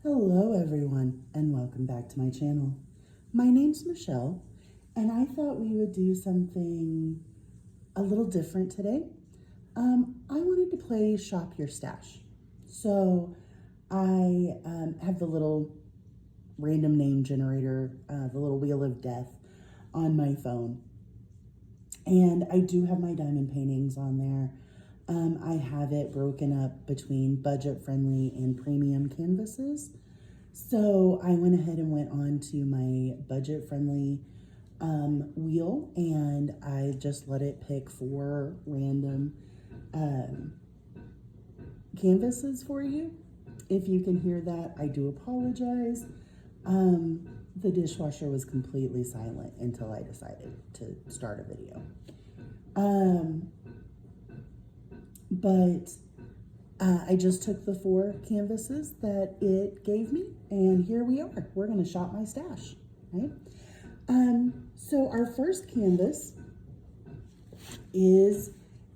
Hello everyone and welcome back to my channel. My name's Michelle and I thought we would do something a little different today. I wanted to play Shop Your Stash. So I have the little random name generator, the little wheel of death on my phone. And I do have my diamond paintings on there. I have it broken up between budget-friendly and premium canvases. So I went ahead and went on to my budget-friendly wheel, and I just let it pick 4 random canvases for you. If you can hear that, I do apologize. The dishwasher was completely silent until I decided to start a video. I just took the 4 canvases that it gave me, and here we are. We're going to shop my stash, right? So our first canvas is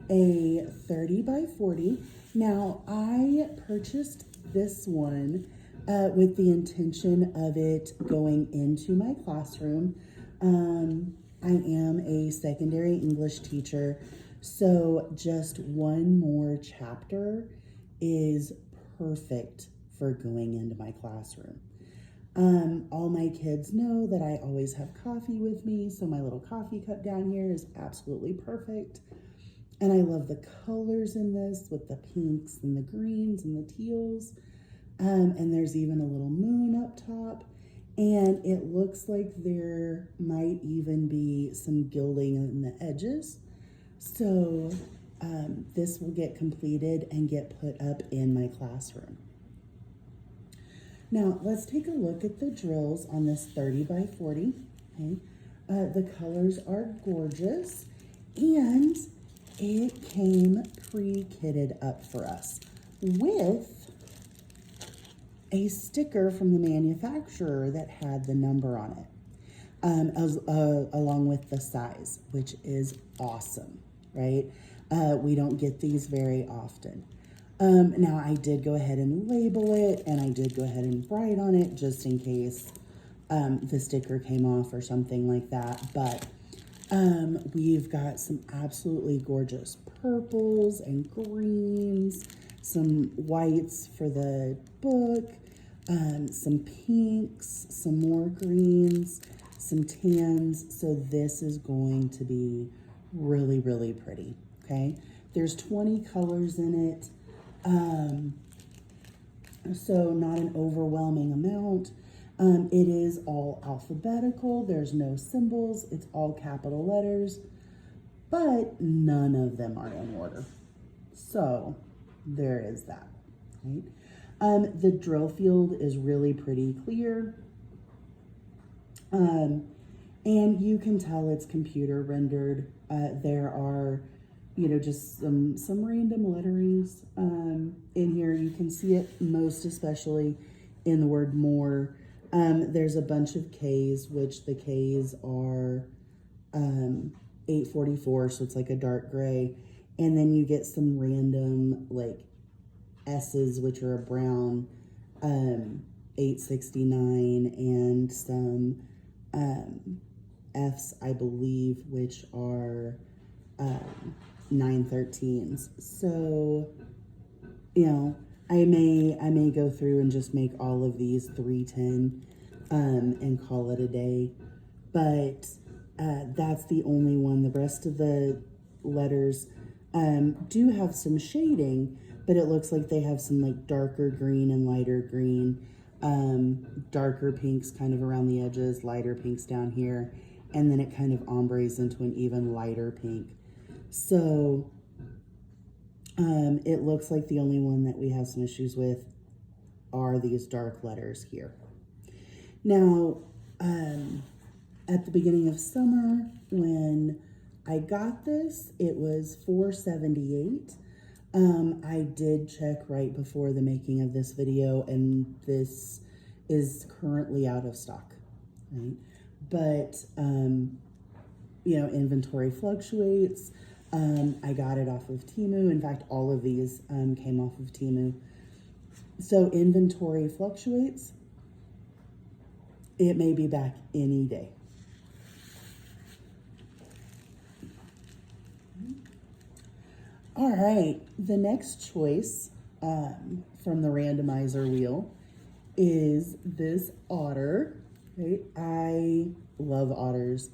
a 30 by 40. Now, I purchased this one with the intention of it going into my classroom. I am a secondary English teacher, so just one more chapter is perfect for going into my classroom. All my kids know that I always have coffee with me, so my little coffee cup down here is absolutely perfect. And I love the colors in this with the pinks and the greens and the teals. And there's even a little moon up top. And it looks like there might even be some gilding in the edges. So this will get completed and get put up in my classroom. Now let's take a look at the drills on this 30 by 40. Okay, the colors are gorgeous, and it came pre-kitted up for us with a sticker from the manufacturer that had the number on it, along with the size, which is awesome, right? We don't get these very often. Now I did go ahead and label it, and I did go ahead and write on it just in case the sticker came off or something like that. But we've got some absolutely gorgeous purples and greens, some whites for the book, some pinks, some more greens, some tans. So this is going to be really, really pretty, okay? There's 20 colors in it, so not an overwhelming amount. It is all alphabetical. There's no symbols. It's all capital letters, but none of them are in order. So there is that, right? The drill field is really pretty clear. And you can tell it's computer rendered. There are, just some random letterings in here. You can see it most especially in the word more. There's a bunch of K's, which the K's are 844, so it's like a dark gray. And then you get some random like S's, which are a brown 869, and some F's, I believe, which are 913s. So, I may go through and just make all of these 310 and call it a day. But that's the only one. The rest of the letters do have some shading, but it looks like they have some like darker green and lighter green, darker pinks kind of around the edges, lighter pinks down here, and then it kind of ombres into an even lighter pink. So it looks like the only one that we have some issues with are these dark letters here. Now, at the beginning of summer, when I got this, it was $4.78. I did check right before the making of this video, and this is currently out of stock, right? But, inventory fluctuates. I got it off of Temu. In fact, all of these came off of Temu. So inventory fluctuates. It may be back any day. All right, the next choice from the randomizer wheel is this otter. Right? I love otters.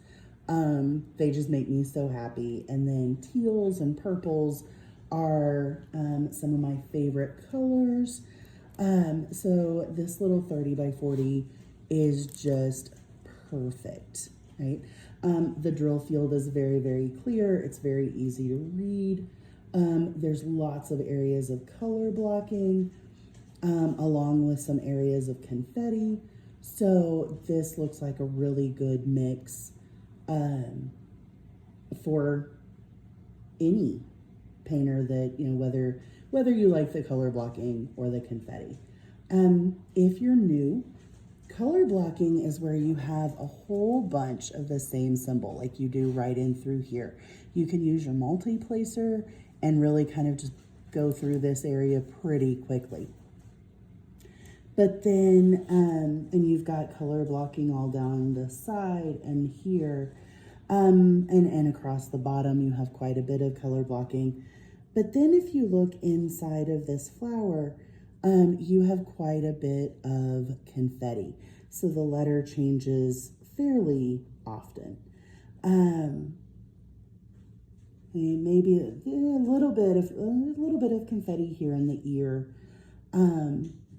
They just make me so happy. And then teals and purples are some of my favorite colors. So this little 30 by 40 is just perfect, right? The drill field is very, very clear. It's very easy to read. There's lots of areas of color blocking, along with some areas of confetti. So this looks like a really good mix for any painter that, you know, whether you like the color blocking or the confetti. If you're new, color blocking is where you have a whole bunch of the same symbol like you do right in through here. You can use your multi-placer and really kind of just go through this area pretty quickly. But then, and you've got color blocking all down the side and here, and across the bottom, you have quite a bit of color blocking. But then if you look inside of this flower, you have quite a bit of confetti. So the letter changes fairly often. Maybe a little bit of confetti here in the ear.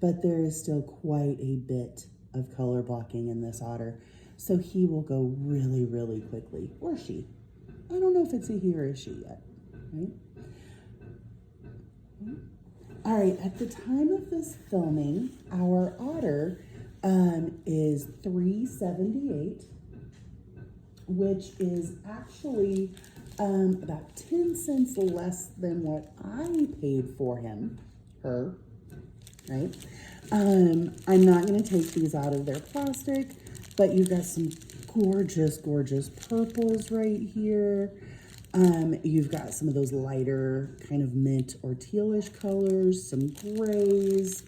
But there is still quite a bit of color blocking in this otter. So he will go really, really quickly, or she. I don't know if it's a he or a she yet, right? All right, at the time of this filming, our otter is $3.78, which is actually about 10 cents less than what I paid for her. Right? I'm not going to take these out of their plastic, but you've got some gorgeous, gorgeous purples right here. You've got some of those lighter kind of mint or tealish colors, some grays.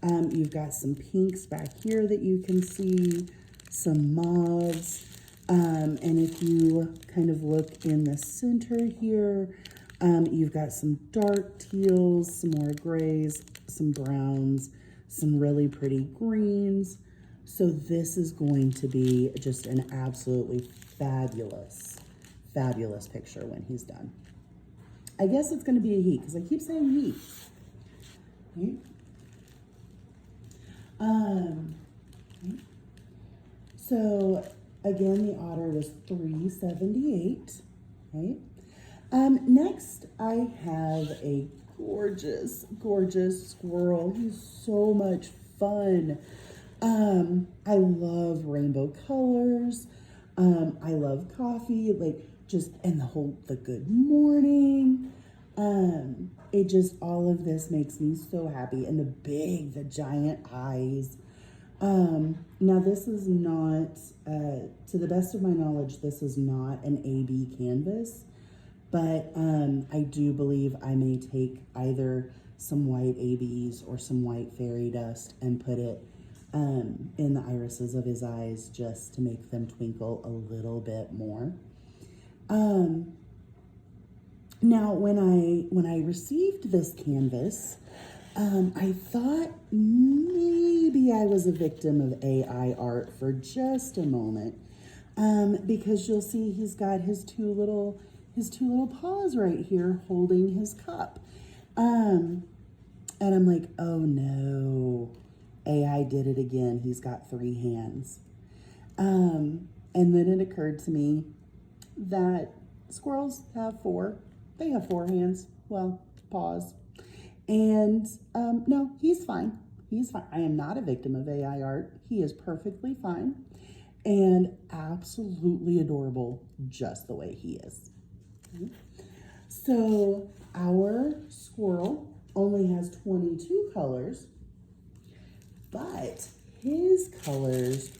You've got some pinks back here that you can see, some mauves. And if you kind of look in the center here, you've got some dark teals, some more grays, some browns, some really pretty greens. So this is going to be just an absolutely fabulous, fabulous picture when he's done. I guess it's going to be a he because I keep saying he. Okay. So again, the otter was $3.78, right? Next, I have a gorgeous, gorgeous squirrel. He's so much fun. I love rainbow colors. I love coffee, and the good morning. It just, all of this makes me so happy. And the giant eyes. Now this is not, to the best of my knowledge, this is not an AB canvas. But I do believe I may take either some white ABs or some white fairy dust and put it in the irises of his eyes just to make them twinkle a little bit more. Now, when I received this canvas, I thought maybe I was a victim of AI art for just a moment, because you'll see he's got his two little paws right here holding his cup. And I'm like, oh no, AI did it again. He's got 3 hands. And then it occurred to me that squirrels have 4. They have 4 hands. Well, paws. And no, he's fine. He's fine. I am not a victim of AI art. He is perfectly fine and absolutely adorable just the way he is. So our squirrel only has 22 colors, but his colors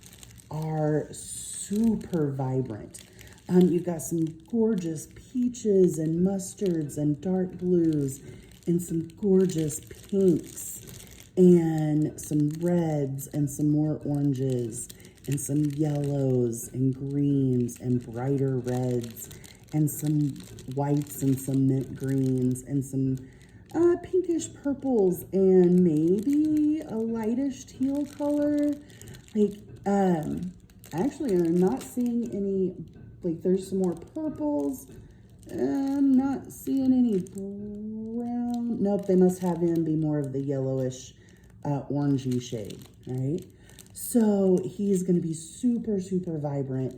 are super vibrant. You've got some gorgeous peaches and mustards and dark blues and some gorgeous pinks and some reds and some more oranges and some yellows and greens and brighter reds and some whites and some mint greens and some pinkish purples and maybe a lightish teal color. Like, actually, I'm not seeing any, like, there's some more purples. I'm not seeing any brown. Nope, they must have him be more of the yellowish, orangey shade, right? So he's going to be super, super vibrant,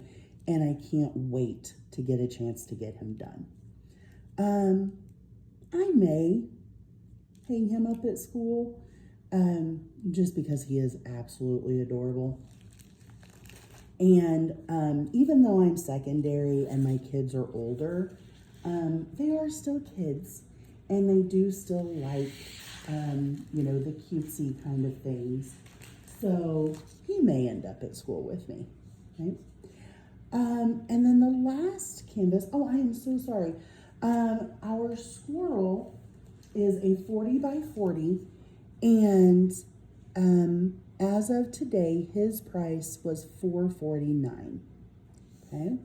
and I can't wait to get a chance to get him done. I may hang him up at school, just because he is absolutely adorable. And even though I'm secondary and my kids are older, they are still kids, and they do still like, you know, the cutesy kind of things. So he may end up at school with me, right? And then the last canvas, oh, I am so sorry. Our squirrel is a 40 by 40, and as of today, his price was $4.49. Okay.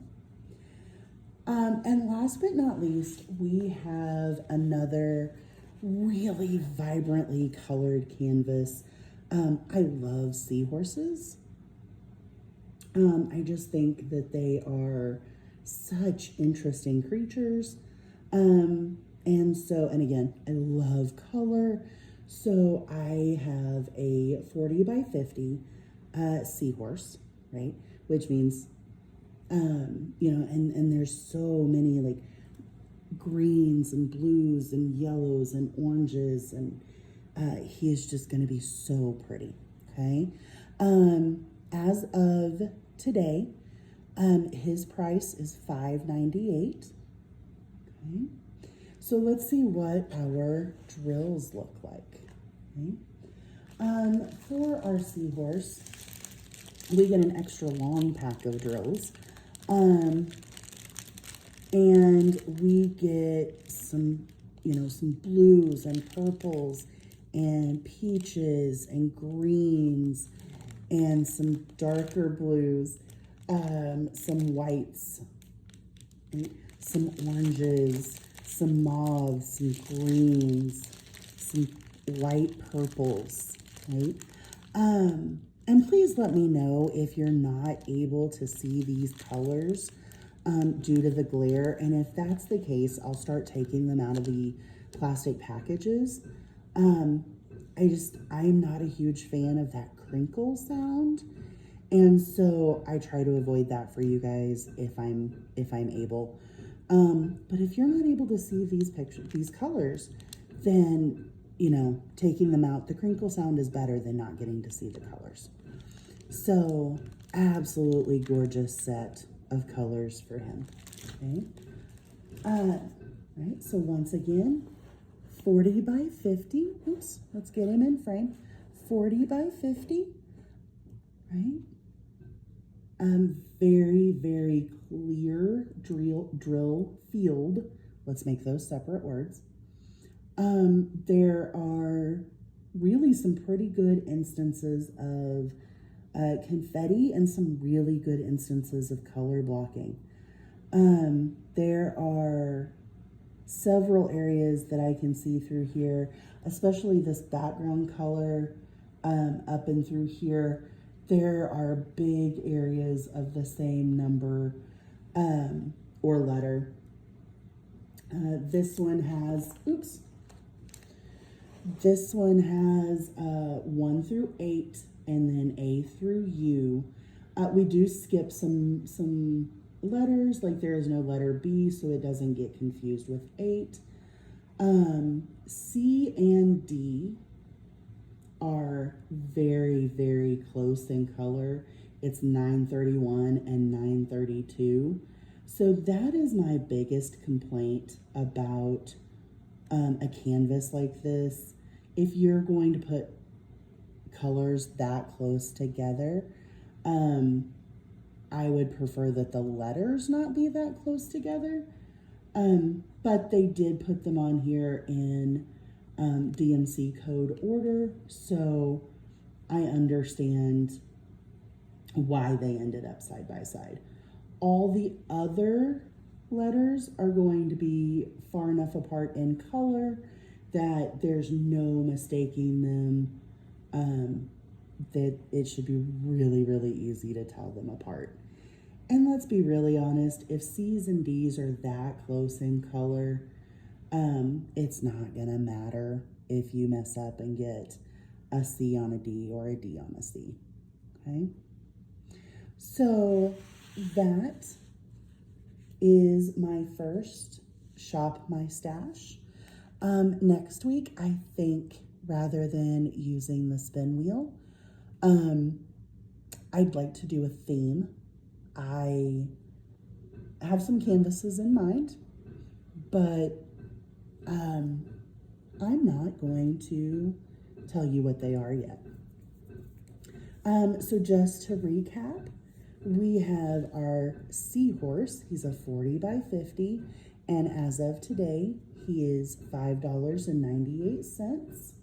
And last but not least, we have another really vibrantly colored canvas. I love seahorses. I just think that they are such interesting creatures. And again, I love color. So I have a 40 by 50 seahorse, right? Which means, you know, and there's so many like greens and blues and yellows and oranges, and he is just going to be so pretty, okay? As of today, his price is $5.98. Okay, so let's see what our drills look like. Okay, for our seahorse, we get an extra long pack of drills, and we get some, you know, some blues and purples and peaches and greens and some darker blues, some whites, right? Some oranges, some mauves, some greens, some light purples, right? And please let me know if you're not able to see these colors due to the glare. And if that's the case, I'll start taking them out of the plastic packages. I'm not a huge fan of that crinkle sound. And so I try to avoid that for you guys if I'm able. But if you're not able to see these colors, then, you know, taking them out, the crinkle sound is better than not getting to see the colors. So absolutely gorgeous set of colors for him. Okay. Right. So once again, 40 by 50. Oops. Let's get him in frame. 40 by 50. Right. Very, very clear drill field. Let's make those separate words. There are really some pretty good instances of confetti and some really good instances of color blocking. There are several areas that I can see through here, especially this background color up and through here. There are big areas of the same number or letter. This one has 1 through 8 and then A through U. We do skip some letters, like there is no letter B, so it doesn't get confused with 8. C and D are very, very close in color. It's 931 and 932. So that is my biggest complaint about a canvas like this. If you're going to put colors that close together, I would prefer that the letters not be that close together. But they did put them on here in DMC code order, so I understand why they ended up side by side. All the other letters are going to be far enough apart in color that there's no mistaking them, that it should be really, really easy to tell them apart. And let's be really honest, if C's and D's are that close in color, it's not gonna matter if you mess up and get a C on a D or a D on a C, okay? So that is my first Shop My Stash. Next week, I think rather than using the spin wheel, I'd like to do a theme. I have some canvases in mind, but I'm not going to tell you what they are yet. So just to recap, we have our seahorse. He's a 40 by 50, and as of today, he is $5.98.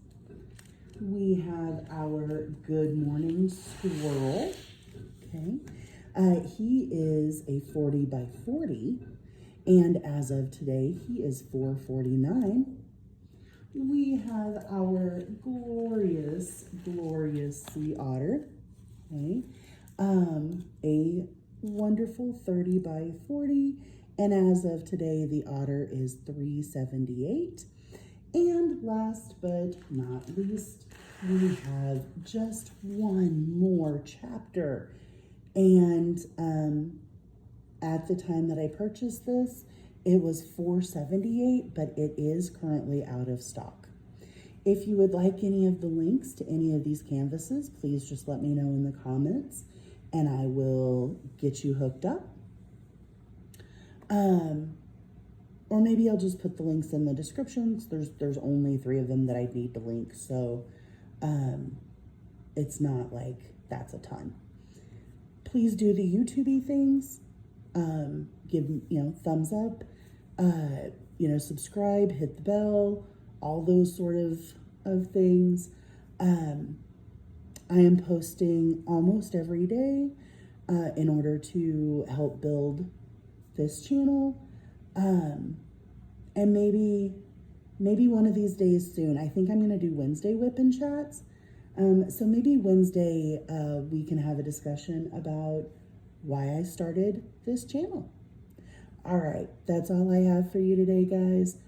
We have our Good Morning Squirrel. Okay, he is a 40 by 40, and as of today, he is $4.49. We have our glorious sea otter. Okay. A wonderful 30 by 40, and as of today, the otter is $3.78. And last but not least, we have just one more chapter. And at the time that I purchased this, it was $4.78, but it is currently out of stock. If you would like any of the links to any of these canvases, please just let me know in the comments, and I will get you hooked up. Or maybe I'll just put the links in the descriptions. There's only 3 of them that I need to link, so it's not like that's a ton. Please do the YouTube-y things. Give, thumbs up, subscribe, hit the bell, all those sort of things. I am posting almost every day in order to help build this channel. And maybe one of these days soon, I think I'm going to do Wednesday whip-in chats. So maybe Wednesday we can have a discussion about why I started this channel. All right, that's all I have for you today, guys.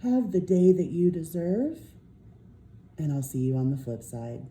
Have the day that you deserve, and I'll see you on the flip side.